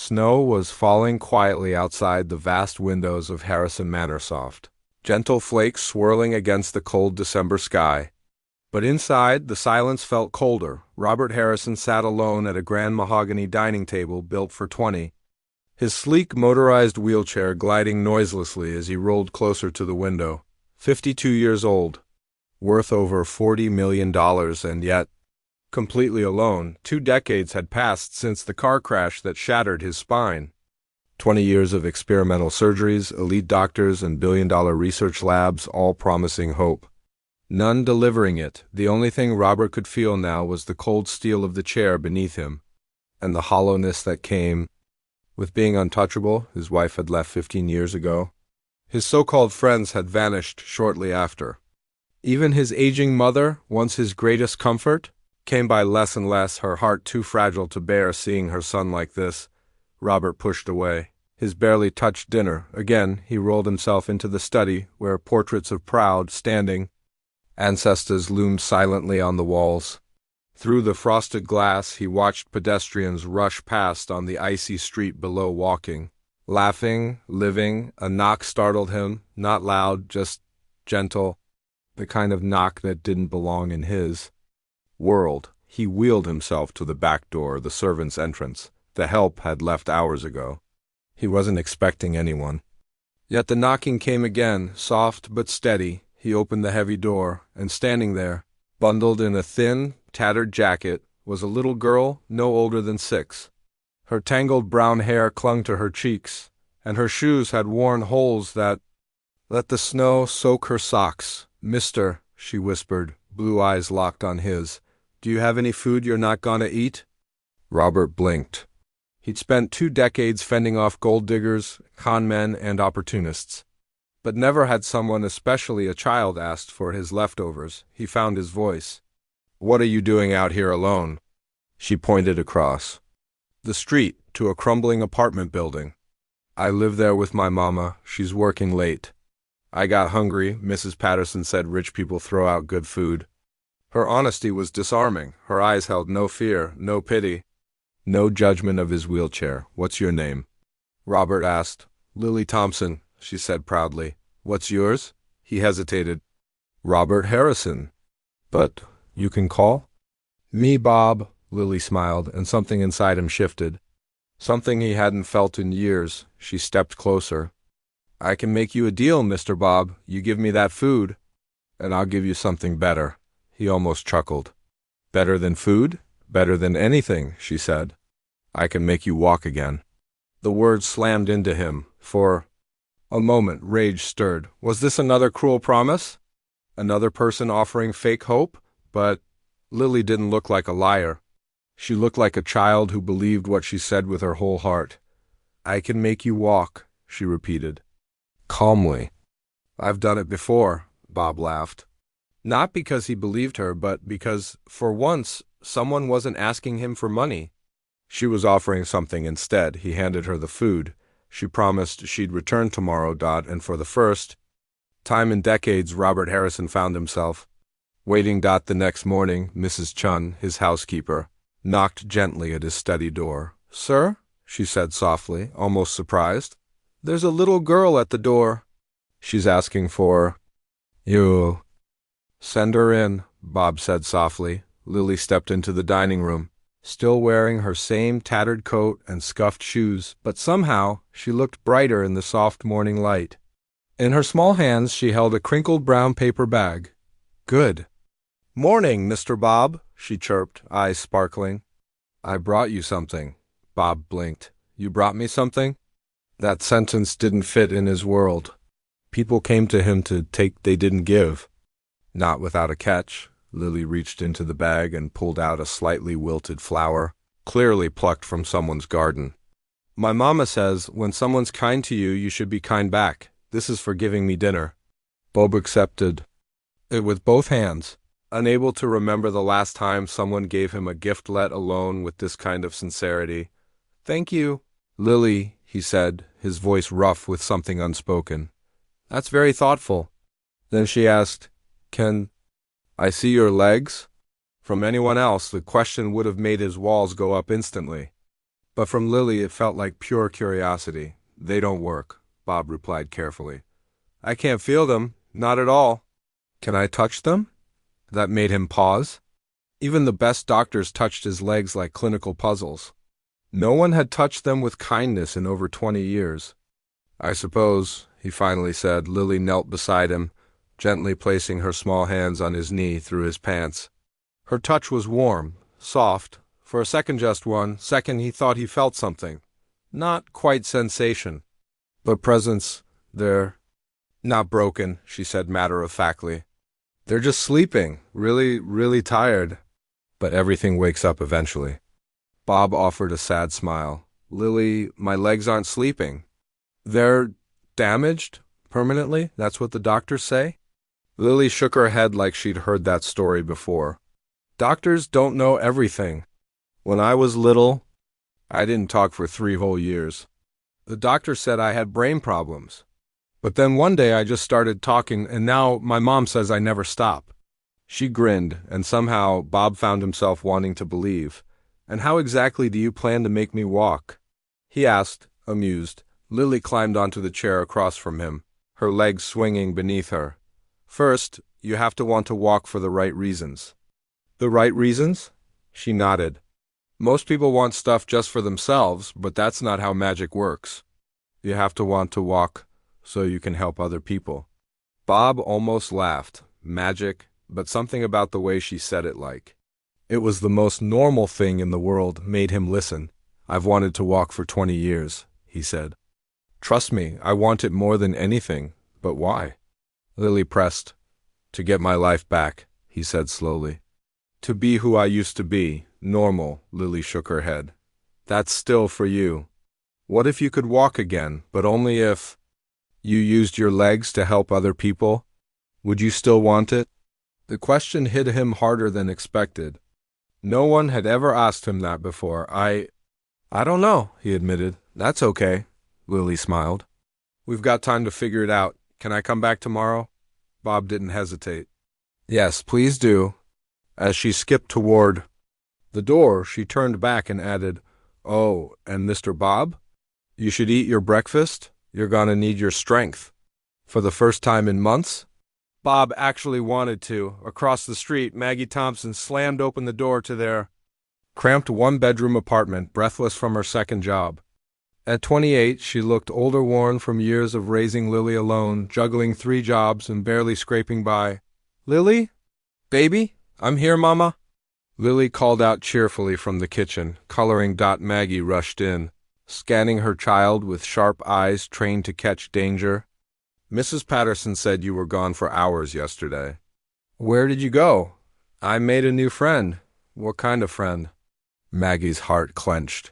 Snow was falling quietly outside the vast windows of Harrison Manorsoft, gentle flakes swirling against the cold December sky. But inside, the silence felt colder. Robert Harrison sat alone at a grand mahogany dining table built for 20, his sleek motorized wheelchair gliding noiselessly as he rolled closer to the window. 52 years old, worth over $40 million, and yet completely alone. 2 decades had passed since the car crash that shattered his spine. 20 years of experimental surgeries, elite doctors, and billion-dollar research labs, all promising hope. None delivering it. The only thing Robert could feel now was the cold steel of the chair beneath him, and the hollowness that came with being untouchable. His wife had left 15 years ago. His so-called friends had vanished shortly after. Even his aging mother, once his greatest comfort, came by less and less, her heart too fragile to bear seeing her son like this. Robert pushed away. His barely touched dinner. Again, he rolled himself into the study, where portraits of proud, standing ancestors loomed silently on the walls. Through the frosted glass, he watched pedestrians rush past on the icy street below, walking, laughing, living. A knock startled him, not loud, just gentle, the kind of knock that didn't belong in his world. He wheeled himself to the back door, the servants' entrance. The help had left hours ago. He wasn't expecting anyone. Yet the knocking came again, soft but steady. He opened the heavy door, and standing there, bundled in a thin, tattered jacket, was a little girl no older than 6. Her tangled brown hair clung to her cheeks, and her shoes had worn holes that let the snow soak her socks. "Mister," she whispered, blue eyes locked on his, "do you have any food you're not gonna eat?" Robert blinked. He'd spent 2 decades fending off gold diggers, con men, and opportunists. But never had someone, especially a child, asked for his leftovers. He found his voice. "What are you doing out here alone?" She pointed across the street to a crumbling apartment building. "I live there with my mama. She's working late. I got hungry." Mrs. Patterson said rich people throw out good food. Her honesty was disarming. Her eyes held no fear, no pity, no judgment of his wheelchair. "What's your name?" Robert asked. "Lily Thompson," she said proudly. "What's yours?" He hesitated. "Robert Harrison. But you can call me Bob." Lily smiled, and something inside him shifted. Something he hadn't felt in years. She stepped closer. "I can make you a deal, Mr. Bob. You give me that food, and I'll give you something better." He almost chuckled. "Better than food? Better than anything," she said. "I can make you walk again." The words slammed into him. For a moment, rage stirred. Was this another cruel promise? Another person offering fake hope? But Lily didn't look like a liar. She looked like a child who believed what she said with her whole heart. "I can make you walk," she repeated, calmly. "I've done it before," Bob laughed. Not because he believed her, but because, for once, someone wasn't asking him for money. She was offering something instead. He handed her the food. She promised she'd return tomorrow, and for the first time in decades, Robert Harrison found himself waiting. The next morning, Mrs. Chun, his housekeeper, knocked gently at his study door. "Sir?" she said softly, almost surprised. "There's a little girl at the door. She's asking for you." "Send her in," Bob said softly. Lily stepped into the dining room, still wearing her same tattered coat and scuffed shoes, but somehow she looked brighter in the soft morning light. In her small hands she held a crinkled brown paper bag. "Good morning, Mr. Bob," she chirped, eyes sparkling. "I brought you something." Bob blinked. "You brought me something?" That sentence didn't fit in his world. People came to him to take, they didn't give. Not without a catch. Lily reached into the bag and pulled out a slightly wilted flower, clearly plucked from someone's garden. "My mama says, when someone's kind to you, you should be kind back. This is for giving me dinner." Bob accepted it with both hands, unable to remember the last time someone gave him a gift, let alone with this kind of sincerity. "Thank you." "Lily," he said, his voice rough with something unspoken. "That's very thoughtful." Then she asked, "Can I see your legs?" From anyone else, the question would have made his walls go up instantly. But from Lily it felt like pure curiosity. They don't work, Bob replied carefully. I can't feel them, not at all. Can I touch them? That made him pause. Even the best doctors touched his legs like clinical puzzles. No one had touched them with kindness in over 20 years. I suppose, he finally said. Lily knelt beside him, gently placing her small hands on his knee through his pants. Her touch was warm, soft. For a second, just 1 second, he thought he felt something. Not quite sensation, but presence. They're not broken, she said matter-of-factly. They're just sleeping, really, really tired. But everything wakes up eventually. Bob offered a sad smile. Lily, my legs aren't sleeping. They're damaged? Permanently? That's what the doctors say? Lily shook her head like she'd heard that story before. Doctors don't know everything. When I was little, I didn't talk for 3 whole years. The doctor said I had brain problems. But then one day I just started talking, and now my mom says I never stop. She grinned, and somehow Bob found himself wanting to believe. And how exactly do you plan to make me walk? He asked, amused. Lily climbed onto the chair across from him, her legs swinging beneath her. First, you have to want to walk for the right reasons. The right reasons? She nodded. Most people want stuff just for themselves, but that's not how magic works. You have to want to walk so you can help other people. Bob almost laughed. Magic, but something about the way she said it like. It was the most normal thing in the world made him listen. I've wanted to walk for 20 years, he said. Trust me, I want it more than anything, but why? Lily pressed. To get my life back, he said slowly. To be who I used to be, normal, Lily shook her head. That's still for you. What if you could walk again, but only if you used your legs to help other people? Would you still want it? The question hit him harder than expected. No one had ever asked him that before. I don't know, he admitted. That's okay, Lily smiled. We've got time to figure it out. Can I come back tomorrow? Bob didn't hesitate. Yes, please do. As she skipped toward the door, she turned back and added, Oh, and Mr. Bob? You should eat your breakfast. You're gonna need your strength. For the first time in months? Bob actually wanted to. Across the street, Maggie Thompson slammed open the door to their cramped one-bedroom apartment, breathless from her second job. At 28, she looked older, worn from years of raising Lily alone, juggling 3 jobs and barely scraping by. Lily? Baby? I'm here, Mama. Lily called out cheerfully from the kitchen. Coloring Maggie rushed in, scanning her child with sharp eyes trained to catch danger. Mrs. Patterson said you were gone for hours yesterday. Where did you go? I made a new friend. What kind of friend? Maggie's heart clenched.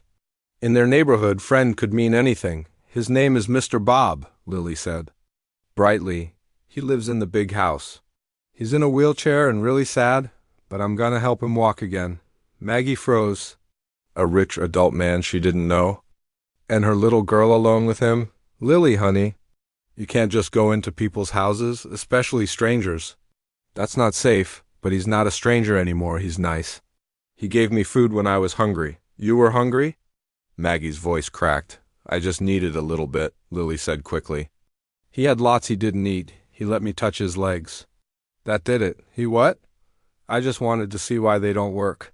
In their neighborhood, friend could mean anything. His name is Mr. Bob, Lily said. Brightly, he lives in the big house. He's in a wheelchair and really sad, but I'm gonna help him walk again. Maggie froze. A rich adult man she didn't know? And her little girl alone with him? Lily, honey. You can't just go into people's houses, especially strangers. That's not safe, but he's not a stranger anymore, he's nice. He gave me food when I was hungry. You were hungry? Maggie's voice cracked. I just needed a little bit, Lily said quickly. He had lots he didn't eat. He let me touch his legs. That did it. He what? I just wanted to see why they don't work.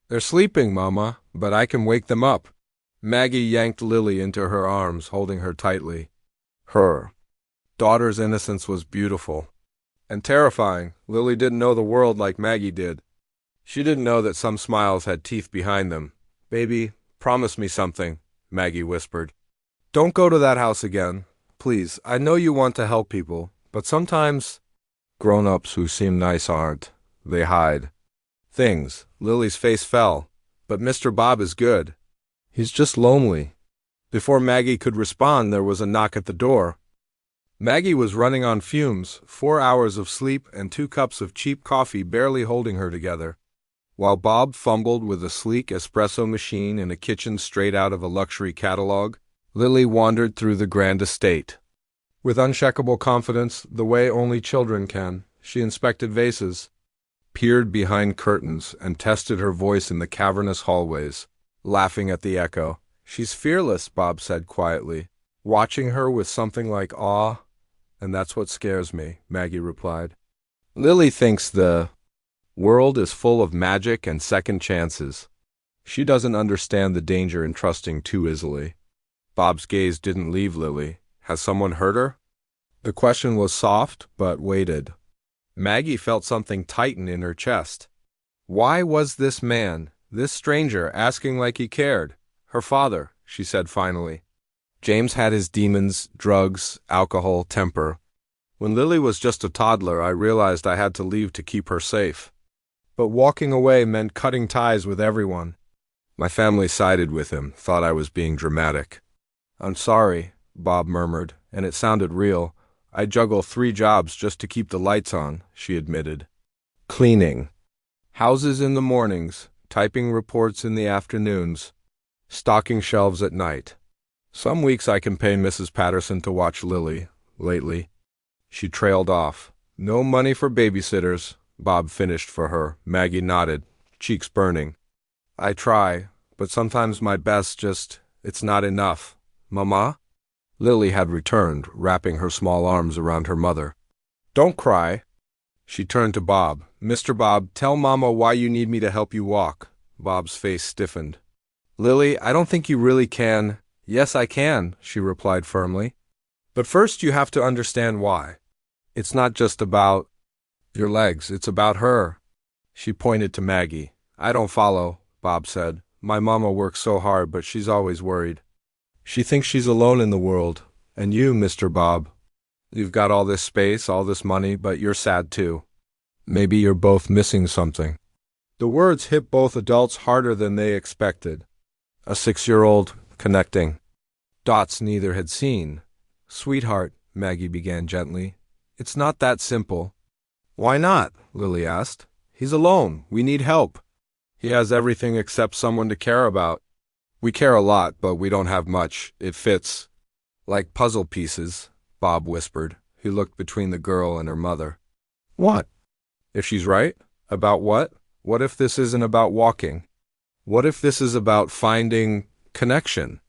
They're sleeping, Mama, but I can wake them up. Maggie yanked Lily into her arms, holding her tightly. Her daughter's innocence was beautiful and terrifying. Lily didn't know the world like Maggie did. She didn't know that some smiles had teeth behind them. Baby, promise me something, Maggie whispered. Don't go to that house again. Please, I know you want to help people, but sometimes grown-ups who seem nice aren't. They hide things. Lily's face fell. But Mr. Bob is good. He's just lonely. Before Maggie could respond, there was a knock at the door. Maggie was running on fumes, 4 hours of sleep and 2 cups of cheap coffee barely holding her together. While Bob fumbled with a sleek espresso machine in a kitchen straight out of a luxury catalog, Lily wandered through the grand estate. With unshakable confidence, the way only children can, she inspected vases, peered behind curtains, and tested her voice in the cavernous hallways, laughing at the echo. She's fearless, Bob said quietly, watching her with something like awe. And that's what scares me, Maggie replied. Lily thinks the world is full of magic and second chances. She doesn't understand the danger in trusting too easily. Bob's gaze didn't leave Lily. Has someone hurt her? The question was soft, but weighted. Maggie felt something tighten in her chest. Why was this man, this stranger, asking like he cared? Her father, she said finally. James had his demons, drugs, alcohol, temper. When Lily was just a toddler, I realized I had to leave to keep her safe. But walking away meant cutting ties with everyone. My family sided with him, thought I was being dramatic. I'm sorry, Bob murmured, and it sounded real. I juggle 3 jobs just to keep the lights on, she admitted. Cleaning. Houses in the mornings, typing reports in the afternoons, stocking shelves at night. Some weeks I can pay Mrs. Patterson to watch Lily. Lately. She trailed off. No money for babysitters, Bob finished for her. Maggie nodded, cheeks burning. I try, but sometimes my best it's not enough. Mama? Lily had returned, wrapping her small arms around her mother. Don't cry. She turned to Bob. Mr. Bob, tell Mama why you need me to help you walk. Bob's face stiffened. Lily, I don't think you really can. Yes, I can, she replied firmly. But first you have to understand why. It's not just about your legs, it's about her. She pointed to Maggie. I don't follow, Bob said. My mama works so hard, but she's always worried. She thinks she's alone in the world. And you, Mr. Bob, you've got all this space, all this money, but you're sad too. Maybe you're both missing something. The words hit both adults harder than they expected. A 6-year-old connecting dots neither had seen. Sweetheart, Maggie began gently, it's not that simple. Why not? Lily asked. He's alone. We need help. He has everything except someone to care about. We care a lot, but we don't have much. It fits. Like puzzle pieces, Bob whispered. He looked between the girl and her mother. What? If she's right? About what? What if this isn't about walking? What if this is about finding connection?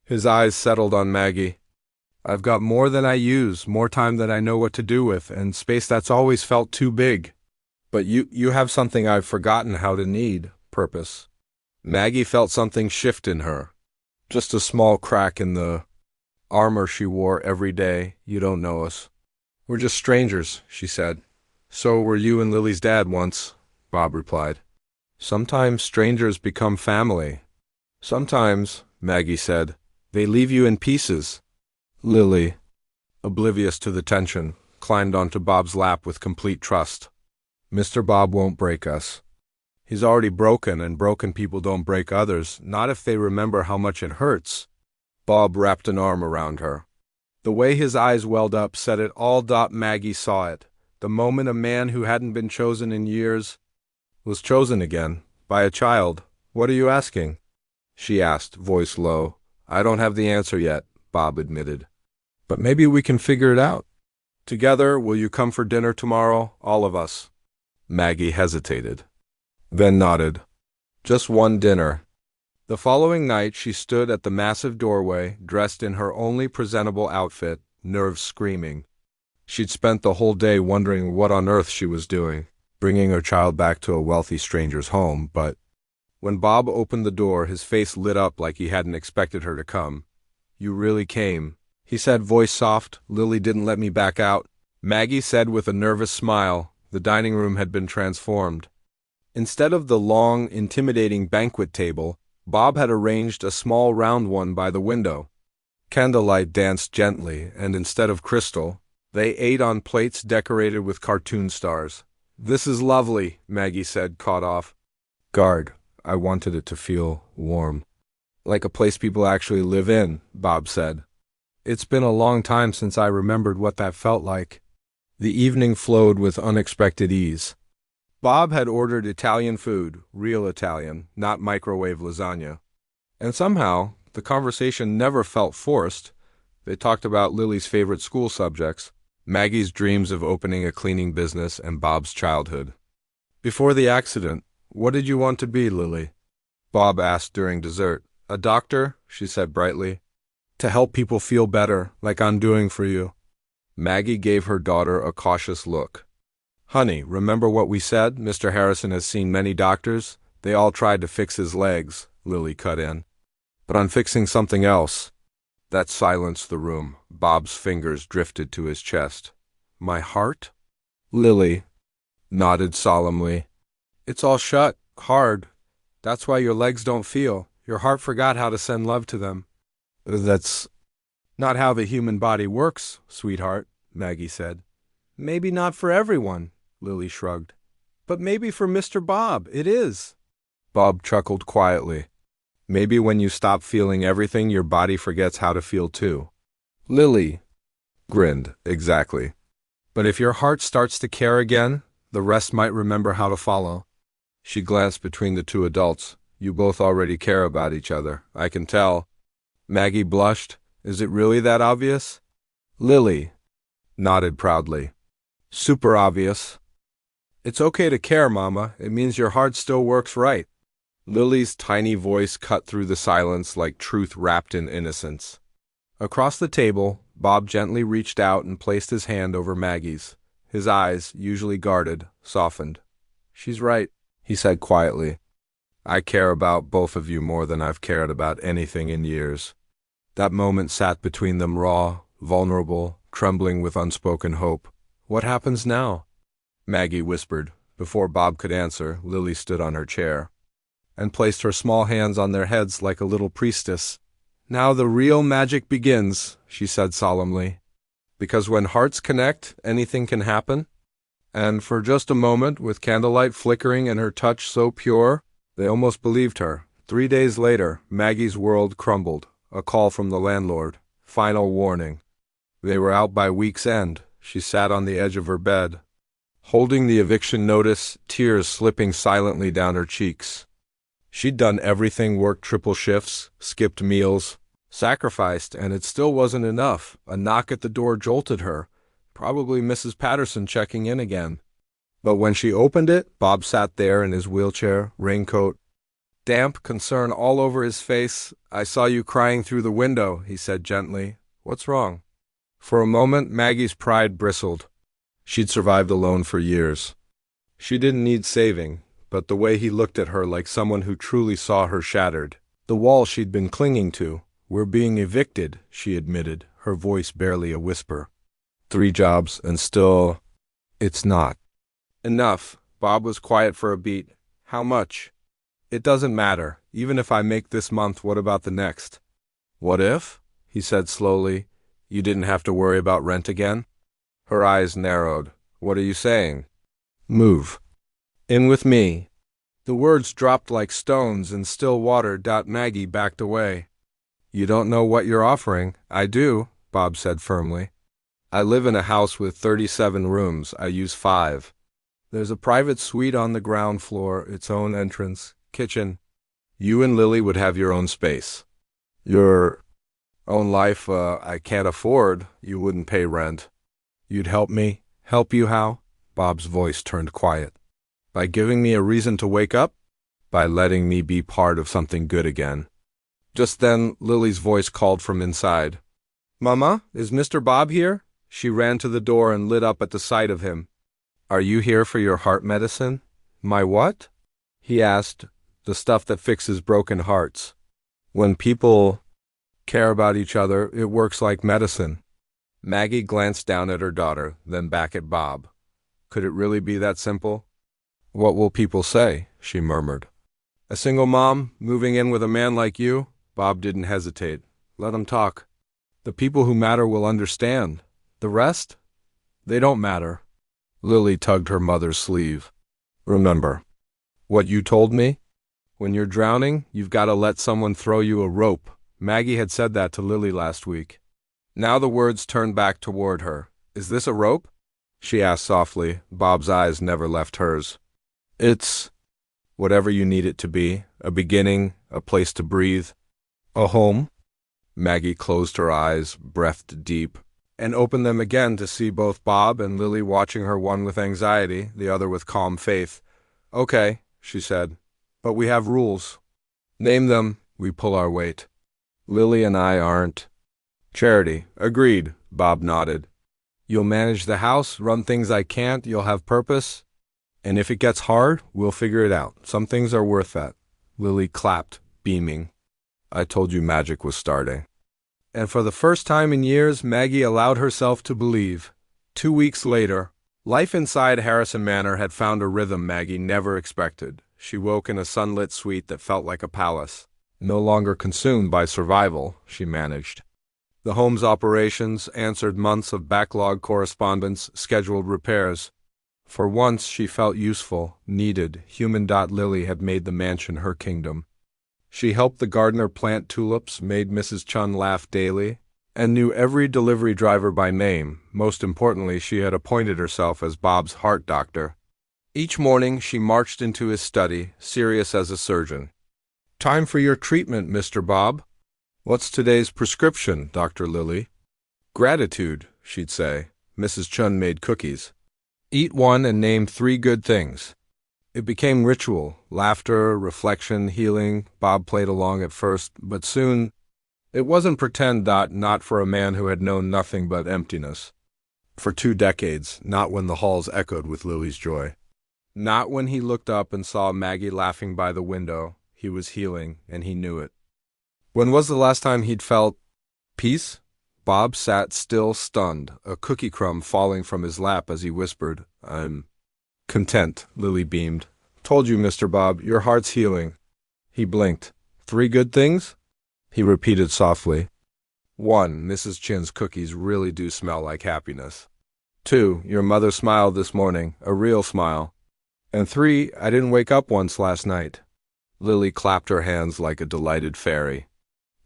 His eyes settled on Maggie. I've got more than I use, more time than I know what to do with, and space that's always felt too big. But you have something I've forgotten how to need, purpose. Maggie felt something shift in her. Just a small crack in the armor she wore every day. You don't know us. We're just strangers, she said. So were you and Lily's dad once, Bob replied. Sometimes strangers become family. Sometimes, Maggie said, they leave you in pieces. Lily, oblivious to the tension, climbed onto Bob's lap with complete trust. Mr. Bob won't break us. He's already broken, and broken people don't break others, not if they remember how much it hurts. Bob wrapped an arm around her. The way his eyes welled up said it all. Maggie saw it. The moment a man who hadn't been chosen in years was chosen again, by a child. What are you asking? She asked, voice low. I don't have the answer yet, Bob admitted. But maybe we can figure it out. Together, will you come for dinner tomorrow, all of us? Maggie hesitated, then nodded. Just one dinner. The following night she stood at the massive doorway, dressed in her only presentable outfit, nerves screaming. She'd spent the whole day wondering what on earth she was doing, bringing her child back to a wealthy stranger's home, but when Bob opened the door, his face lit up like he hadn't expected her to come. You really came, he said, voice soft. Lily didn't let me back out. Maggie said with a nervous smile. The dining room had been transformed. Instead of the long, intimidating banquet table, Bob had arranged a small round one by the window. Candlelight danced gently, and instead of crystal, they ate on plates decorated with cartoon stars. This is lovely, Maggie said, caught off guard. I wanted it to feel warm. Like a place people actually live in, Bob said. It's been a long time since I remembered what that felt like. The evening flowed with unexpected ease. Bob had ordered Italian food, real Italian, not microwave lasagna. And somehow, the conversation never felt forced. They talked about Lily's favorite school subjects, Maggie's dreams of opening a cleaning business, and Bob's childhood. Before the accident, what did you want to be, Lily? Bob asked during dessert. A doctor, she said brightly. To help people feel better, like I'm doing for you. Maggie gave her daughter a cautious look. Honey, remember what we said? Mr. Harrison has seen many doctors. They all tried to fix his legs, Lily cut in. But I'm fixing something else. That silenced the room. Bob's fingers drifted to his chest. My heart? Lily nodded solemnly. It's all shut, hard. That's why your legs don't feel. Your heart forgot how to send love to them. That's not how the human body works, sweetheart, Maggie said. Maybe not for everyone, Lily shrugged. But maybe for Mr. Bob, it is. Bob chuckled quietly. Maybe when you stop feeling everything, your body forgets how to feel too. Lily grinned. Exactly. But if your heart starts to care again, the rest might remember how to follow. She glanced between the two adults. You both already care about each other, I can tell. Maggie blushed. Is it really that obvious? Lily nodded proudly. Super obvious. It's okay to care, Mama. It means your heart still works right. Lily's tiny voice cut through the silence like truth wrapped in innocence. Across the table, Bob gently reached out and placed his hand over Maggie's. His eyes, usually guarded, softened. She's right, he said quietly. I care about both of you more than I've cared about anything in years. That moment sat between them raw, vulnerable, trembling with unspoken hope. What happens now? Maggie whispered. Before Bob could answer, Lily stood on her chair and placed her small hands on their heads like a little priestess. Now the real magic begins, she said solemnly. Because when hearts connect, anything can happen. And for just a moment, with candlelight flickering and her touch so pure, they almost believed her. 3 days later, Maggie's world crumbled. A call from the landlord. Final warning. They were out by week's end. She sat on the edge of her bed, holding the eviction notice, tears slipping silently down her cheeks. She'd done everything, worked triple shifts, skipped meals, sacrificed, and it still wasn't enough. A knock at the door jolted her. Probably Mrs. Patterson checking in again. But when she opened it, Bob sat there in his wheelchair, raincoat, damp, concern all over his face. I saw you crying through the window, he said gently. What's wrong? For a moment, Maggie's pride bristled. She'd survived alone for years. She didn't need saving, but the way he looked at her like someone who truly saw her shattered. The wall she'd been clinging to. We're being evicted, she admitted, her voice barely a whisper. 3 jobs, and still, it's not enough. Bob was quiet for a beat. How much? It doesn't matter. Even if I make this month, what about the next? What if? He said slowly. You didn't have to worry about rent again? Her eyes narrowed. What are you saying? Move. In with me. The words dropped like stones in still water. Maggie backed away. You don't know what you're offering. I do, Bob said firmly. I live in a house with 37 rooms. I use 5. There's a private suite on the ground floor, its own entrance, kitchen. You and Lily would have your own space. Your own life, I can't afford. You wouldn't pay rent. You'd help me? Help you how? Bob's voice turned quiet. By giving me a reason to wake up? By letting me be part of something good again. Just then, Lily's voice called from inside. Mama, is Mr. Bob here? She ran to the door and lit up at the sight of him. Are you here for your heart medicine? My what? He asked. The stuff that fixes broken hearts. When people care about each other, it works like medicine. Maggie glanced down at her daughter, then back at Bob. Could it really be that simple? What will people say? She murmured. A single mom, moving in with a man like you? Bob didn't hesitate. Let them talk. The people who matter will understand. The rest? They don't matter. Lily tugged her mother's sleeve. Remember what you told me? When you're drowning, you've got to let someone throw you a rope. Maggie had said that to Lily last week. Now the words turned back toward her. Is this a rope? She asked softly. Bob's eyes never left hers. It's whatever you need it to be. A beginning, a place to breathe. A home? Maggie closed her eyes, breathed deep, and opened them again to see both Bob and Lily watching her, one with anxiety, the other with calm faith. Okay, she said, but we have rules. Name them. We pull our weight. Lily and I aren't. Charity. Agreed, Bob nodded. You'll manage the house, run things I can't, you'll have purpose. And if it gets hard, we'll figure it out. Some things are worth that. Lily clapped, beaming. I told you magic was starting. And for the first time in years, Maggie allowed herself to believe. 2 weeks later, life inside Harrison Manor had found a rhythm Maggie never expected. She woke in a sunlit suite that felt like a palace. No longer consumed by survival, she managed. The home's operations answered months of backlog correspondence, scheduled repairs. For once, she felt useful, needed. Human. Lily had made the mansion her kingdom. She helped the gardener plant tulips, made Mrs. Chun laugh daily, and knew every delivery driver by name. Most importantly, she had appointed herself as Bob's heart doctor. Each morning, she marched into his study, serious as a surgeon. Time for your treatment, Mr. Bob. What's today's prescription, Dr. Lily? Gratitude, she'd say. Mrs. Chun made cookies. Eat one and name 3 good things. It became ritual, laughter, reflection, healing. Bob played along at first, but soon it wasn't pretend. Not for a man who had known nothing but emptiness. For 2 decades, not when the halls echoed with Lily's joy. Not when he looked up and saw Maggie laughing by the window. He was healing, and he knew it. When was the last time he'd felt peace? Bob sat still, stunned, a cookie crumb falling from his lap as he whispered, I'm content, Lily beamed. Told you, Mr. Bob, your heart's healing. He blinked. 3 good things? He repeated softly. 1, Mrs. Chin's cookies really do smell like happiness. 2, your mother smiled this morning, a real smile. And 3, I didn't wake up once last night. Lily clapped her hands like a delighted fairy.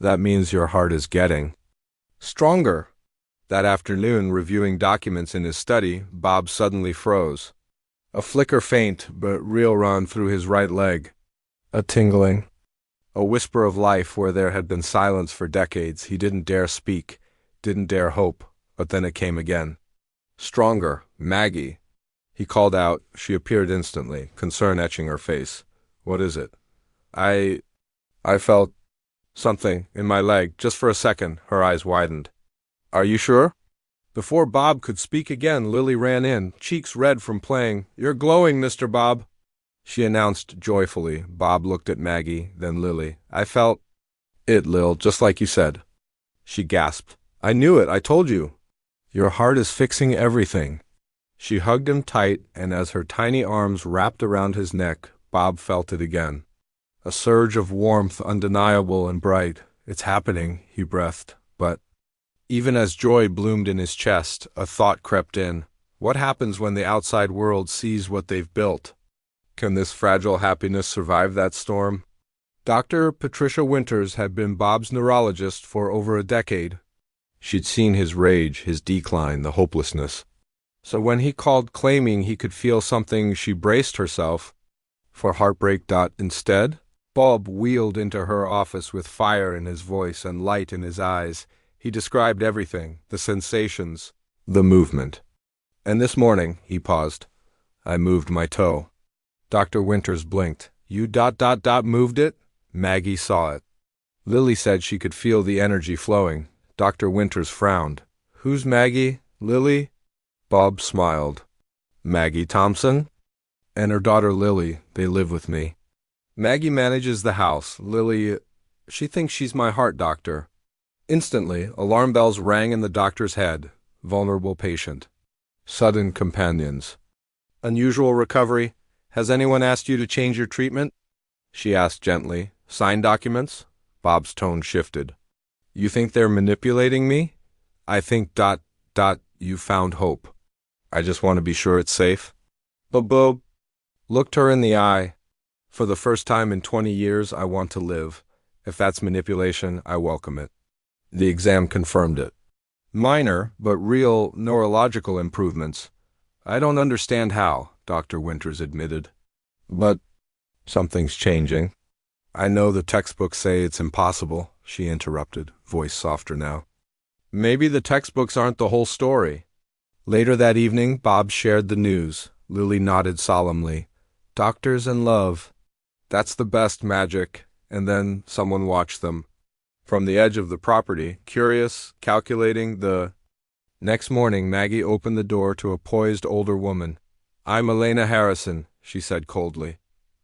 That means your heart is getting stronger. That afternoon, reviewing documents in his study, Bob suddenly froze. A flicker faint but real run through his right leg. A tingling. A whisper of life where there had been silence for decades. He didn't dare speak, didn't dare hope, but then it came again. Stronger. Maggie. He called out. She appeared instantly, concern etching her face. What is it? I felt something in my leg, just for a second. Her eyes widened. Are you sure? Before Bob could speak again, Lily ran in, cheeks red from playing. You're glowing, Mr. Bob, she announced joyfully. Bob looked at Maggie, then Lily. I felt it, Lil, just like you said. She gasped. I knew it, I told you. Your heart is fixing everything. She hugged him tight, and as her tiny arms wrapped around his neck, Bob felt it again. A surge of warmth, undeniable and bright. It's happening, he breathed, but even as joy bloomed in his chest, a thought crept in. What happens when the outside world sees what they've built? Can this fragile happiness survive that storm? Dr. Patricia Winters had been Bob's neurologist for over a decade. She'd seen his rage, his decline, the hopelessness. So when he called claiming he could feel something, she braced herself for heartbreak. Instead, Bob wheeled into her office with fire in his voice and light in his eyes. He described everything, the sensations, the movement. And this morning, he paused, I moved my toe. Dr. Winters blinked. You moved it? Maggie saw it. Lily said she could feel the energy flowing. Dr. Winters frowned. Who's Maggie? Lily? Bob smiled. Maggie Thompson? And her daughter Lily, they live with me. Maggie manages the house. Lily, she thinks she's my heart doctor. Instantly, alarm bells rang in the doctor's head. Vulnerable patient. Sudden companions. Unusual recovery. Has anyone asked you to change your treatment? She asked gently. Sign documents? Bob's tone shifted. You think they're manipulating me? I think ... you found hope. I just want to be sure it's safe. But Bob looked her in the eye. For the first time in 20 years, I want to live. If that's manipulation, I welcome it. The exam confirmed it. Minor, but real neurological improvements. I don't understand how, Dr. Winters admitted. But something's changing. I know the textbooks say it's impossible, she interrupted, voice softer now. Maybe the textbooks aren't the whole story. Later that evening, Bob shared the news. Lily nodded solemnly. Doctors and love. That's the best magic. and then someone watched them. From the edge of the property, curious, calculating the... Next morning, Maggie opened the door to a poised older woman. "I'm Elena Harrison," she said coldly.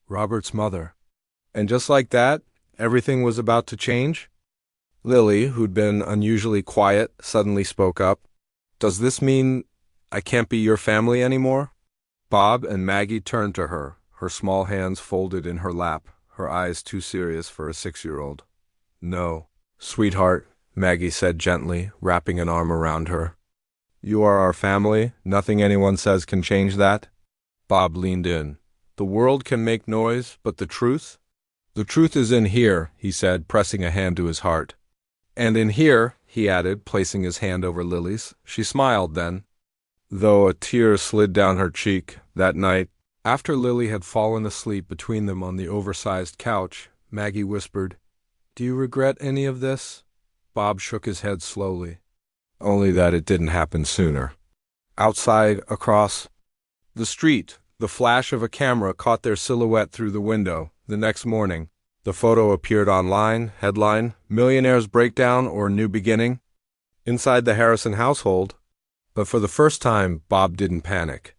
"Robert's mother." And just like that, everything was about to change? Lily, who'd been unusually quiet, suddenly spoke up. "Does this mean I can't be your family anymore?" Bob and Maggie turned to her, her small hands folded in her lap, her eyes too serious for a 6-year-old. "No, sweetheart," Maggie said gently, wrapping an arm around her. "You are our family. Nothing anyone says can change that." Bob leaned in. "The world can make noise, but the truth? The truth is in here," he said, pressing a hand to his heart. "And in here," he added, placing his hand over Lily's. She smiled then, though a tear slid down her cheek. That night, after Lily had fallen asleep between them on the oversized couch, Maggie whispered, "Do you regret any of this?" Bob shook his head slowly. "Only that it didn't happen sooner." Outside, across the street, the flash of a camera caught their silhouette through the window. The next morning, the photo appeared online, headline, "Millionaire's Breakdown or New Beginning?" Inside the Harrison household. But for the first time, Bob didn't panic.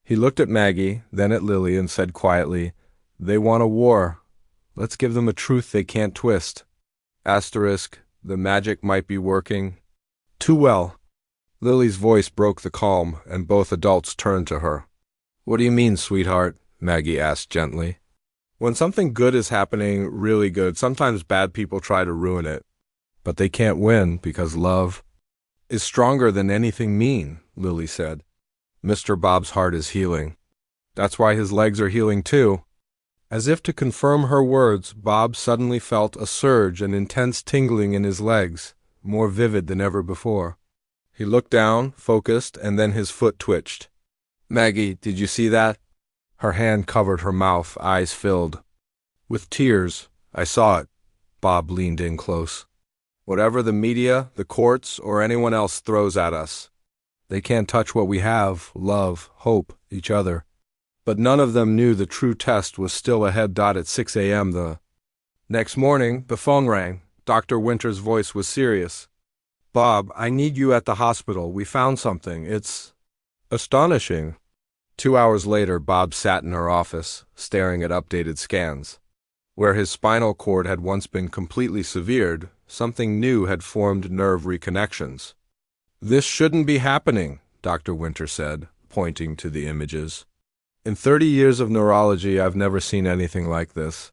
He looked at Maggie, then at Lily, and said quietly, "They want a war. Let's give them a truth they can't twist." Asterisk, the magic might be working. Too well. Lily's voice broke the calm, and both adults turned to her. "What do you mean, sweetheart?" Maggie asked gently. "When something good is happening, really good, sometimes bad people try to ruin it. But they can't win because love is stronger than anything mean," Lily said. "Mr. Bob's heart is healing. That's why his legs are healing too." As if to confirm her words, Bob suddenly felt a surge and intense tingling in his legs, more vivid than ever before. He looked down, focused, and then his foot twitched. "Maggie, did you see that?" Her hand covered her mouth, eyes filled with tears. "I saw it." Bob leaned in close. "Whatever the media, the courts, or anyone else throws at us, they can't touch what we have, love, hope, each other." But none of them knew the true test was still ahead. At 6 a.m. the next morning, the phone rang. Dr. Winter's voice was serious. "Bob, I need you at the hospital. We found something. It's astonishing." 2 hours later, Bob sat in her office, staring at updated scans. Where his spinal cord had once been completely severed, something new had formed nerve reconnections. "This shouldn't be happening," Dr. Winter said, pointing to the images. "In 30 years of neurology, I've never seen anything like this."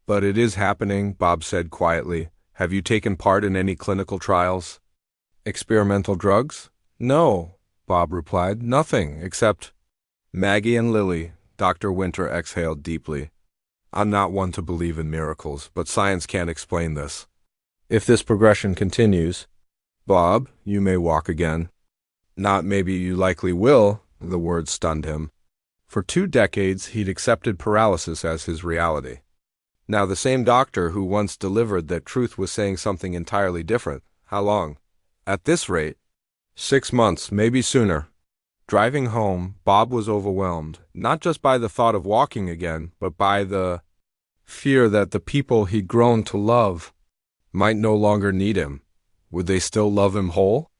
"But it is happening," Bob said quietly. "Have you taken part in any clinical trials?" "Experimental drugs?" "No," Bob replied. "Nothing, except..." "Maggie and Lily," Dr. Winter exhaled deeply. "I'm not one to believe in miracles, but science can't explain this. If this progression continues, Bob, you may walk again." "Not maybe, you likely will," the words stunned him. For 2 decades, he'd accepted paralysis as his reality. Now the same doctor who once delivered that truth was saying something entirely different. How long? At this rate, 6 months, maybe sooner. Driving home, Bob was overwhelmed, not just by the thought of walking again, but by the fear that the people he'd grown to love might no longer need him. Would they still love him whole?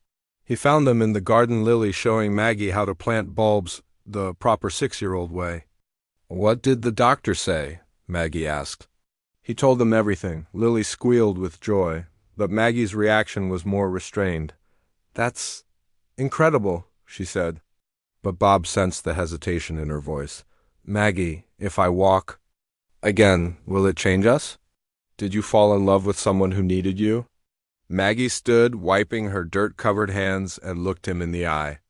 He found them in the garden, Lily showing Maggie how to plant bulbs the proper 6-year-old way. "What did the doctor say?" Maggie asked. "He told them everything." Lily squealed with joy, but Maggie's reaction was more restrained. "That's incredible," she said. But Bob sensed the hesitation in her voice. "Maggie, if I walk again, will it change us? Did you fall in love with someone who needed you?" Maggie stood, wiping her dirt-covered hands, and looked him in the eye.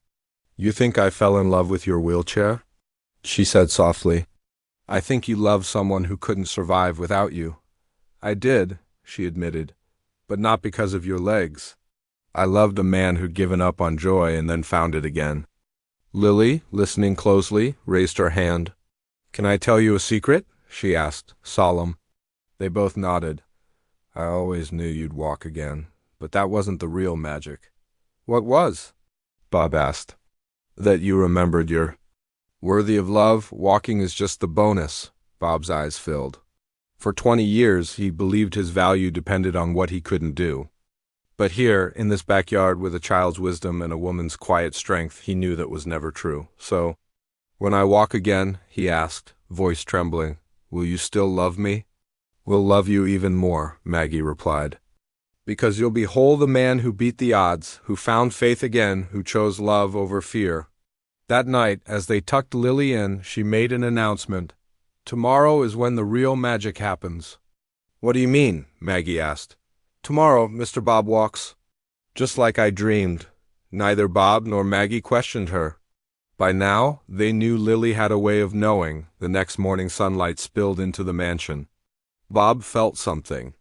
"You think I fell in love with your wheelchair?" she said softly. "I think you loved someone who couldn't survive without you." "I did," she admitted, "but not because of your legs. I loved a man who'd given up on joy and then found it again." Lily, listening closely, raised her hand. "Can I tell you a secret?" she asked, solemn. They both nodded. "I always knew you'd walk again, but that wasn't the real magic." "What was?" Bob asked. "That you remembered you're worthy of love. Walking is just the bonus." Bob's eyes filled. For 20 years, he believed his value depended on what he couldn't do. But here, in this backyard with a child's wisdom and a woman's quiet strength, he knew that was never true. So, when I walk again, he asked, voice trembling, will you still love me? We'll love you even more, Maggie replied. Because you'll behold the man who beat the odds, who found faith again, who chose love over fear. That night, as they tucked Lily in, she made an announcement. Tomorrow is when the real magic happens. What do you mean? Maggie asked. Tomorrow, Mr. Bob walks. Just like I dreamed. Neither Bob nor Maggie questioned her. By now, they knew Lily had a way of knowing. The next morning sunlight spilled into the mansion. Bob felt something.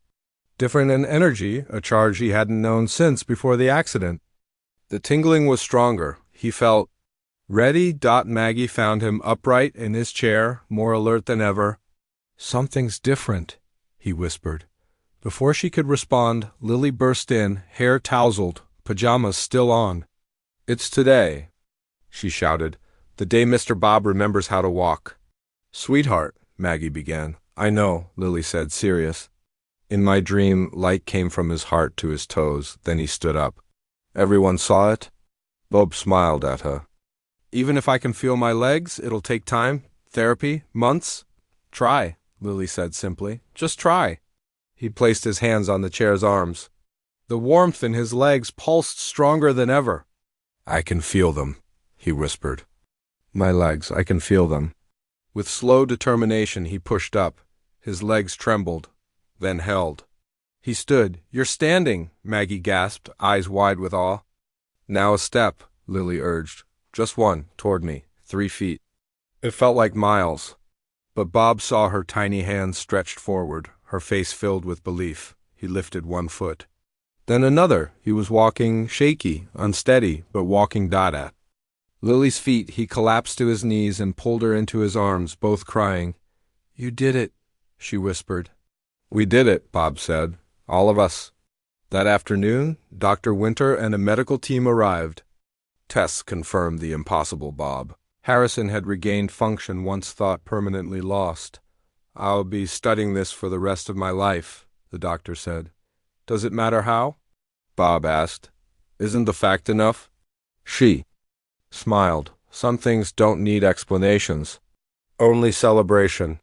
Different in energy, a charge he hadn't known since before the accident. The tingling was stronger. He felt ready. Maggie found him upright in his chair, more alert than ever. Something's different, he whispered. Before she could respond, Lily burst in, hair tousled, pajamas still on. It's today, she shouted, the day Mr. Bob remembers how to walk. Sweetheart, Maggie began. I know, Lily said, serious. In my dream, light came from his heart to his toes, then he stood up. Everyone saw it? Bob smiled at her. Even if I can feel my legs, it'll take time, therapy, months? Try, Lily said simply. Just try. He placed his hands on the chair's arms. The warmth in his legs pulsed stronger than ever. I can feel them, he whispered. My legs, I can feel them. With slow determination, he pushed up. His legs trembled, then held. He stood. You're standing, Maggie gasped, eyes wide with awe. Now a step, Lily urged. Just one, toward me, 3 feet. It felt like miles. But Bob saw her tiny hands stretched forward, her face filled with belief. He lifted 1 foot. Then another. He was walking, shaky, unsteady, but walking at. Lily's feet, he collapsed to his knees and pulled her into his arms, both crying. You did it, she whispered. We did it, Bob said. All of us. That afternoon, Dr. Winter and a medical team arrived. Tests confirmed the impossible, Bob. Harrison had regained function once thought permanently lost. I'll be studying this for the rest of my life, the doctor said. Does it matter how? Bob asked. Isn't the fact enough? She smiled. Some things don't need explanations. Only celebration.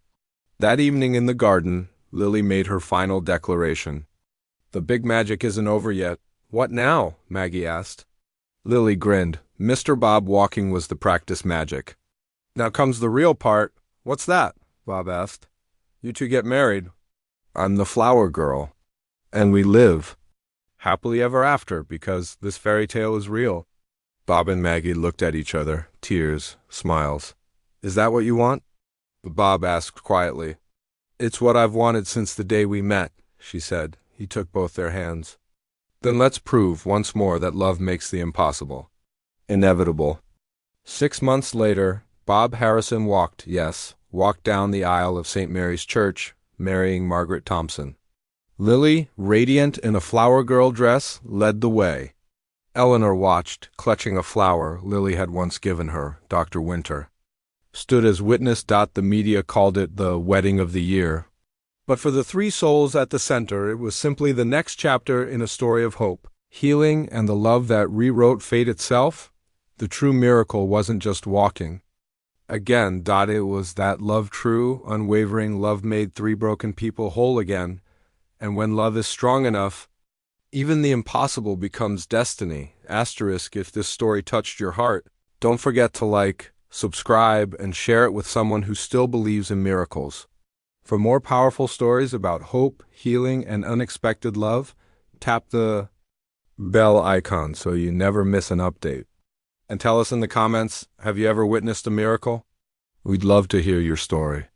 That evening in the garden, Lily made her final declaration. The big magic isn't over yet. What now? Maggie asked. Lily grinned. Mr. Bob walking was the practice magic. Now comes the real part. What's that? Bob asked. You two get married. I'm the flower girl. And we live happily ever after because this fairy tale is real. Bob and Maggie looked at each other, tears, smiles. Is that what you want? Bob asked quietly. It's what I've wanted since the day we met, she said. He took both their hands. Then let's prove once more that love makes the impossible inevitable. 6 months later, Bob Harrison walked down the aisle of St. Mary's Church, marrying Margaret Thompson. Lily, radiant in a flower girl dress, led the way. Eleanor watched, clutching a flower Lily had once given her, Dr. Winter. Stood as witness. The media called it the wedding of the year. But for the 3 souls at the center, it was simply the next chapter in a story of hope, healing, and the love that rewrote fate itself. The true miracle wasn't just walking. Again, it was that love true, unwavering love made 3 broken people whole again. And when love is strong enough, even the impossible becomes destiny. Asterisk, if this story touched your heart, don't forget to like, subscribe, and share it with someone who still believes in miracles. For more powerful stories about hope, healing, and unexpected love, tap the bell icon so you never miss an update. And tell us in the comments, have you ever witnessed a miracle? We'd love to hear your story.